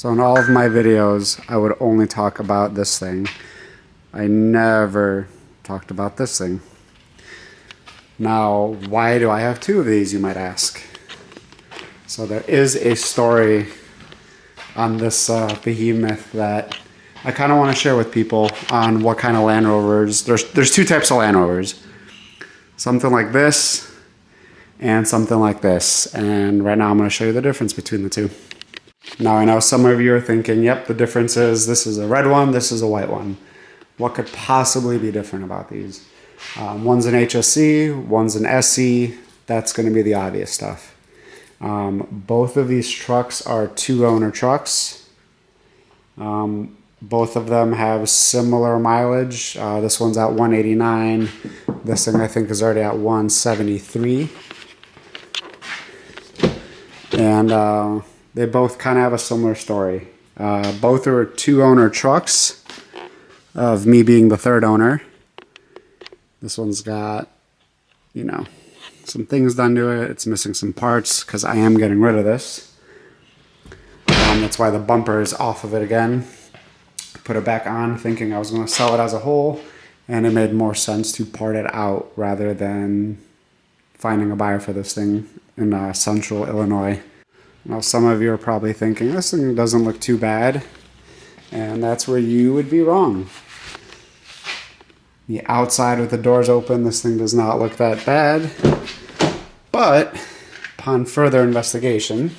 So in all of my videos, I would only talk about this thing. I never talked about this thing. Now, why do I have two of these, you might ask? So there is a story on this behemoth that I kind of want to share with people on what kind of Land Rovers. There's two types of Land Rovers. Something like this and something like this. And right now I'm going to show you the difference between the two. Now I know some of you are thinking, yep, the difference is this is a red one, this is a white one. What could possibly be different about these? One's an HSC, one's an SC. That's going to be the obvious stuff. Both of these trucks are two-owner trucks. Both of them have similar mileage. This one's at 189. This thing I think is already at 173. And they both kind of have a similar story. Both are two-owner trucks, of me being the third owner. This one's got, you know, some things done to it. It's missing some parts because I am getting rid of this. That's why the bumper is off of it again. Put it back on thinking I was going to sell it as a whole, and it made more sense to part it out rather than finding a buyer for this thing in central Illinois. Now some of you are probably thinking this thing doesn't look too bad, and that's where you would be wrong. The outside with the doors open, this thing does not look that bad, but upon further investigation,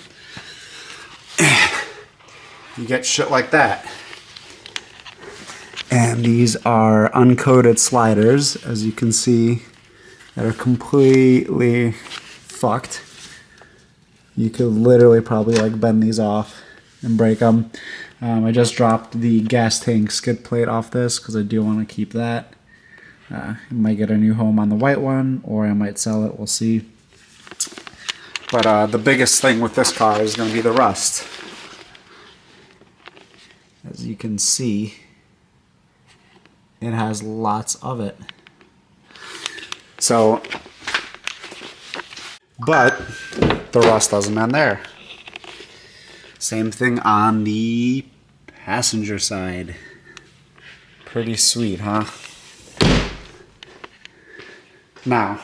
you get shit like that. And these are uncoated sliders, as you can see, that are completely fucked. You could literally probably like bend these off and break them. I just dropped the gas tank skid plate off this because I do want to keep that. I might get a new home on the white one, or I might sell it, we'll see. But the biggest thing with this car is going to be the rust. As you can see, it has lots of it. So, but the rust doesn't end there. Same thing on the passenger side. Pretty sweet, huh? Now,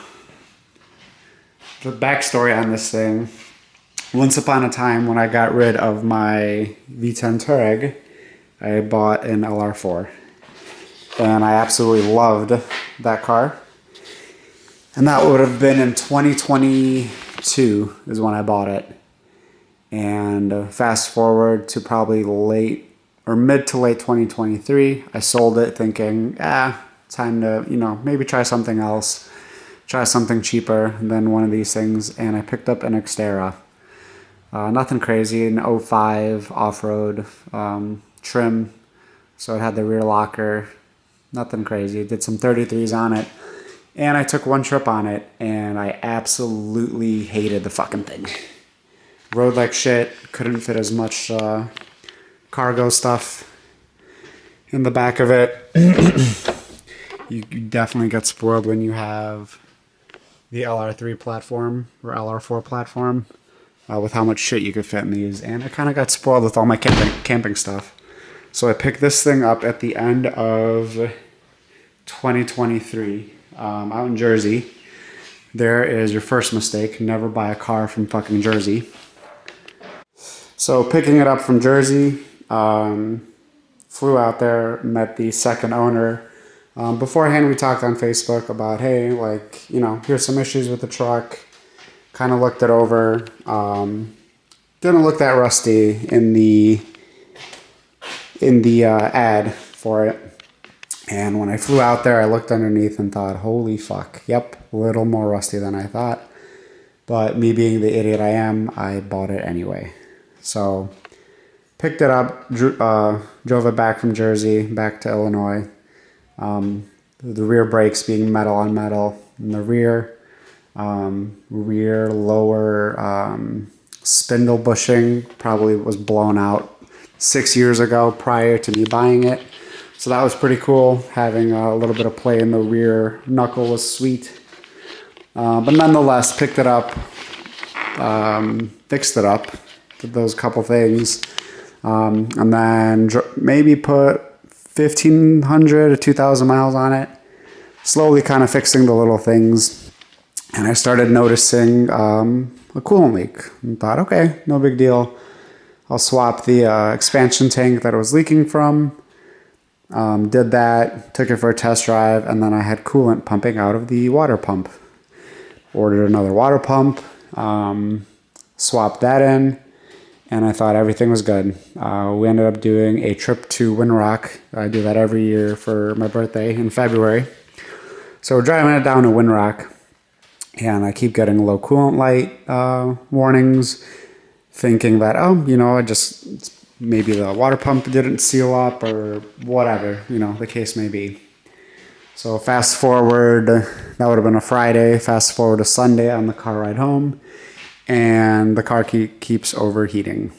the backstory on this thing. Once upon a time when I got rid of my V10 Touareg, I bought an Lr3's. And I absolutely loved that car. And that would have been in 2022 is when I bought it. And fast forward to probably late or mid to late 2023, I sold it thinking, time to, maybe try something else. Try something cheaper than one of these things. And I picked up an Xterra. Nothing crazy, an 05 off-road trim. So it had the rear locker. Nothing crazy. Did some 33s on it. And I took one trip on it, and I absolutely hated the fucking thing. Rode like shit. Couldn't fit as much cargo stuff in the back of it. You definitely get spoiled when you have the Lr3 platform or Lr4 platform with how much shit you could fit in these. And I kind of got spoiled with all my camping stuff. So I picked this thing up at the end of 2023 out in Jersey. There is your first mistake. Never buy a car from fucking Jersey. So picking it up from Jersey, flew out there, met the second owner. Beforehand, we talked on Facebook about, hey, here's some issues with the truck. Kind of looked it over. Didn't look that rusty in the ad for it. And when I flew out there, I looked underneath and thought, holy fuck. Yep, a little more rusty than I thought. But me being the idiot I am, I bought it anyway. So picked it up, drove it back from Jersey, back to Illinois. The rear brakes being metal on metal. In the rear lower spindle bushing probably was blown out 6 years ago prior to me buying it. So that was pretty cool. Having a little bit of play in the rear knuckle was sweet. But nonetheless, picked it up, fixed it up, did those couple things. And then maybe put 1,500 to 2,000 miles on it. Slowly kind of fixing the little things. And I started noticing a coolant leak. And thought, okay, no big deal. I'll swap the expansion tank that it was leaking from. Did that, took it for a test drive, and then I had coolant pumping out of the water pump. Ordered another water pump, swapped that in, and I thought everything was good. We ended up doing a trip to Windrock. I do that every year for my birthday in February. So we're driving it down to Windrock, and I keep getting low coolant light warnings, thinking that, maybe the water pump didn't seal up or whatever, the case may be. So fast forward, that would have been a Friday, fast forward to Sunday on the car ride home, and the car keeps overheating.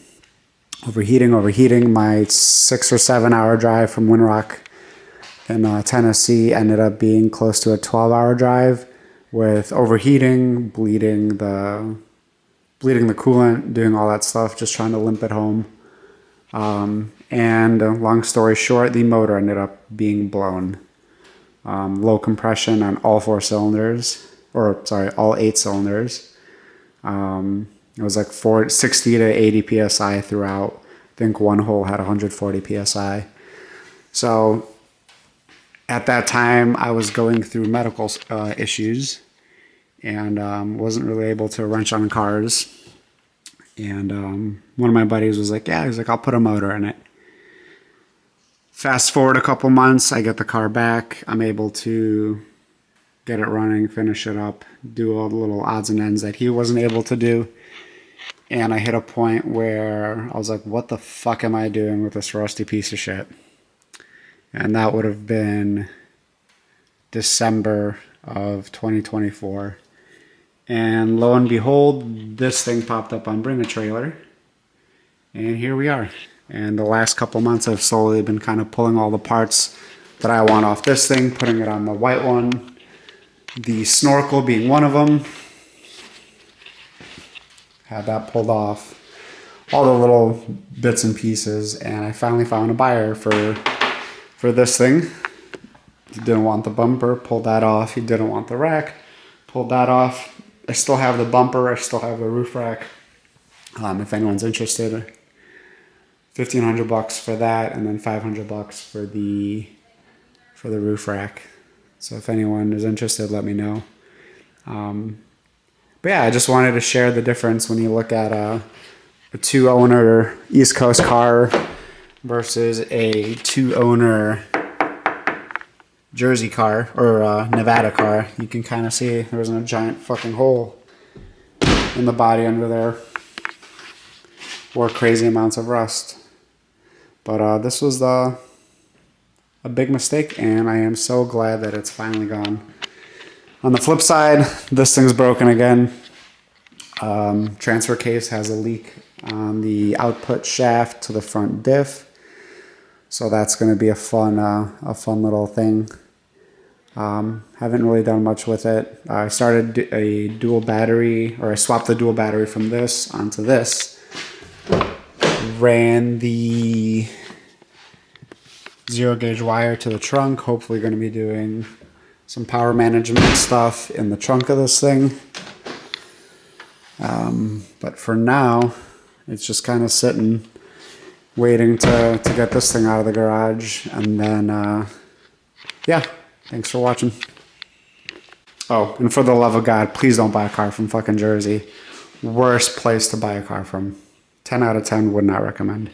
Overheating. My 6 or 7 hour drive from Windrock in Tennessee ended up being close to a 12-hour drive with overheating, bleeding the coolant, doing all that stuff, just trying to limp it home. And long story short, the motor ended up being blown. Low compression on all 4 cylinders, all 8 cylinders. It was like 60 to 80 PSI throughout. I think one hole had 140 PSI. So at that time, I was going through medical issues and wasn't really able to wrench on cars. And one of my buddies was like, I'll put a motor in it. Fast forward a couple months, I get the car back. I'm able to get it running, finish it up, do all the little odds and ends that he wasn't able to do. And I hit a point where I was like, what the fuck am I doing with this rusty piece of shit? And that would have been December of 2024. And lo and behold, this thing popped up on Bring a Trailer. And here we are. And the last couple months, I've slowly been kind of pulling all the parts that I want off this thing, putting it on the white one. The snorkel being one of them. Had that pulled off. All the little bits and pieces. And I finally found a buyer for this thing. He didn't want the bumper, pulled that off. He didn't want the rack, pulled that off. I still have the bumper, I still have the roof rack. If anyone's interested, $1,500 for that, and then $500 for the roof rack. So if anyone is interested, let me know. But yeah, I just wanted to share the difference when you look at a 2-owner East Coast car versus a 2-owner Jersey car or Nevada car. You can kind of see there wasn't a giant fucking hole in the body under there or crazy amounts of rust. But this was a big mistake, and I am so glad that it's finally gone. On the flip side, this thing's broken again. Transfer case has a leak on the output shaft to the front diff. So that's going to be a fun little thing. Haven't really done much with it. I started a dual battery, or I swapped the dual battery from this onto this. Ran the 0-gauge wire to the trunk. Hopefully going to be doing some power management stuff in the trunk of this thing. But for now, it's just kind of sitting, waiting to get this thing out of the garage. And then, yeah, thanks for watching. Oh, and for the love of God, please don't buy a car from fucking Jersey. Worst place to buy a car from. 10 out of 10 would not recommend.